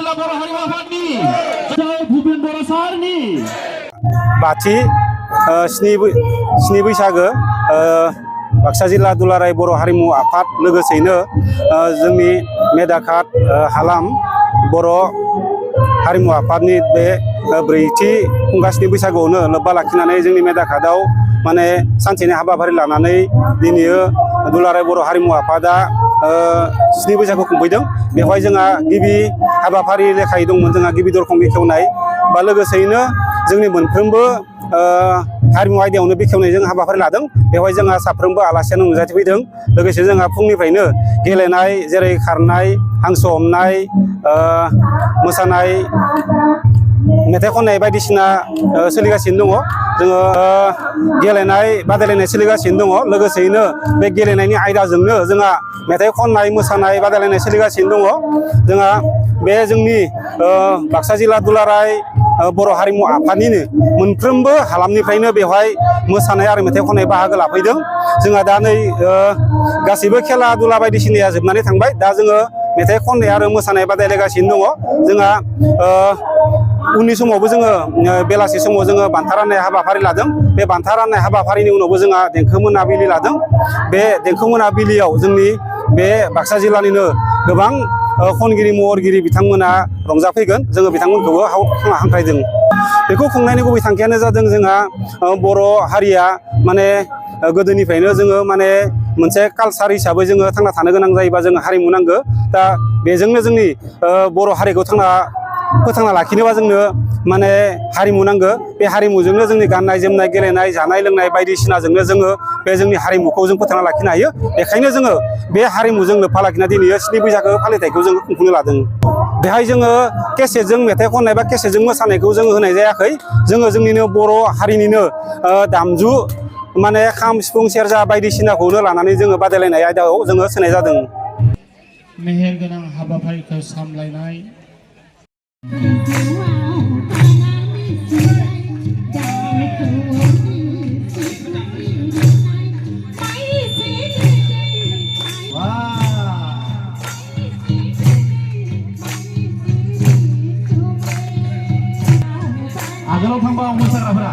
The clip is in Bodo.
जिल्ला बर' हारिमु आफादनि भुपेन बर' सारनि बाथि स्नि बैसागो बाक्सा जिल्ला दुलाराय बर' हारिमु आफाद लोगोसेयैनो जोंनि मेदाखात हालाम बर' हारिमु आफादनि बे ब्रैथि खुंगास्नि बैसागुआवनो लोब्बा लाखिनानै जोंनि मेदाखातआव माने सानसेनि हाबाफारि लानानै दिनै दुलाराय बर' हारिमु आफादा स्नि बैसागु खुंफैदों। बेवहाय जोंहा गिबि हाबाफारि लेखायै दंमोन जोंहा गिबि दरखं बेखेवनाय बा लोगोसेयैनो जोंनि मोनफ्रोमबो हारिमु आयदायावनो बेखेवनाय जों हाबाफारि लादों। बेवहाय जोंहा साफ्रोमबो आलासियानो नुजाथिफैदों। लोगोसे जोंहा फुंनिफ्रायनो गेलेनाय जेरै खारनाय, हांसो हमनाय, मोसानाय, मेथाइ खननाय बायदिसिना सोलिगासिनो दङ। जोङो गेलेनाय बादायलायनाय सोलिगासिनो दङ। लोगोसेयैनो बे गेलेनायनि आयदाजोंनो जोंहा मेथाइ खननाय, मोसानाय बादायलायनाय सोलिगासिनो दङ। जोंहा बे जोंनि बाक्सा जिल्ला दुलाराय बर' हारिमु आफादनिनो मोनफ्रोमबो हालामनिफ्रायनो बेवहाय मोसानाय आरो मेथाइ खननाय बाहागो लाफैदों। जोंहा दा नै गासैबो खेला दुला बायदिसिनाया जोबनानै थांबाय। दा जोङो मेथाइ खननाय आरो मोसानाय बादायलायगासिनो दङ। जोंहा उननि समावबो जोङो बेलासि समाव जोङो बान्था राननाय हाबाफारि लादों। बे बान्था राननाय हाबाफारिनि उनावबो जोंहा देंखो मोनाबिलि लादों। बे देंखो मोनाबिलियाव जोंनि बे बाक्सा जिल्लानिनो गोबां खनगिरि महरगिरि बिथांमोना रंजाफैगोन। जोङो बिथांमोनखौबो हांख्रायदों। बेखौ खुंनायनि गुबै थांखियानो जादों जोंहा बर' हारिया माने गोदोनिफ्रायनो जोङो माने मोनसे कालसार हिसाबै जोङो थांना थानो गोनां जायोबा जोङो हारिमु नांगौ। दा बेजोंनो जोंनि बर' हारिखौ फोथांना लाखिनोबा जोंनो माने हारिमु नांगौ। बे हारिमुजोंनो जोंनि गाननाय जोमनाय, गेलेनाय, जानाय लोंनाय बायदिसिनाजोंनो जोङो बे जोंनि हारिमुखौ जों फोथांना लाखिनो हायो। बेखायनो जोङो बे हारिमुजों लोब्बा लाखिना दिनै स्नि बैसागो फालिथायखौ जोङो खुंफुंनो लादों। बेहाय जोङो केसेटजों मेथाइ खननाय बा केसेटजों मोसानायखौ जोङो होनाय जायाखै। जोङो जोंनिनो बर' हारिनिनो दामजु माने खाम, सिफुं, सेरजा बायदिसिनाखौनो लानानै जोङो बादायलायनाय आयदायाव जोङो सोनाय जादों। मेहेरगोनां हाबाफारिखौ सामलायनाय आगोलाव थांबा मोसाग्राफोरा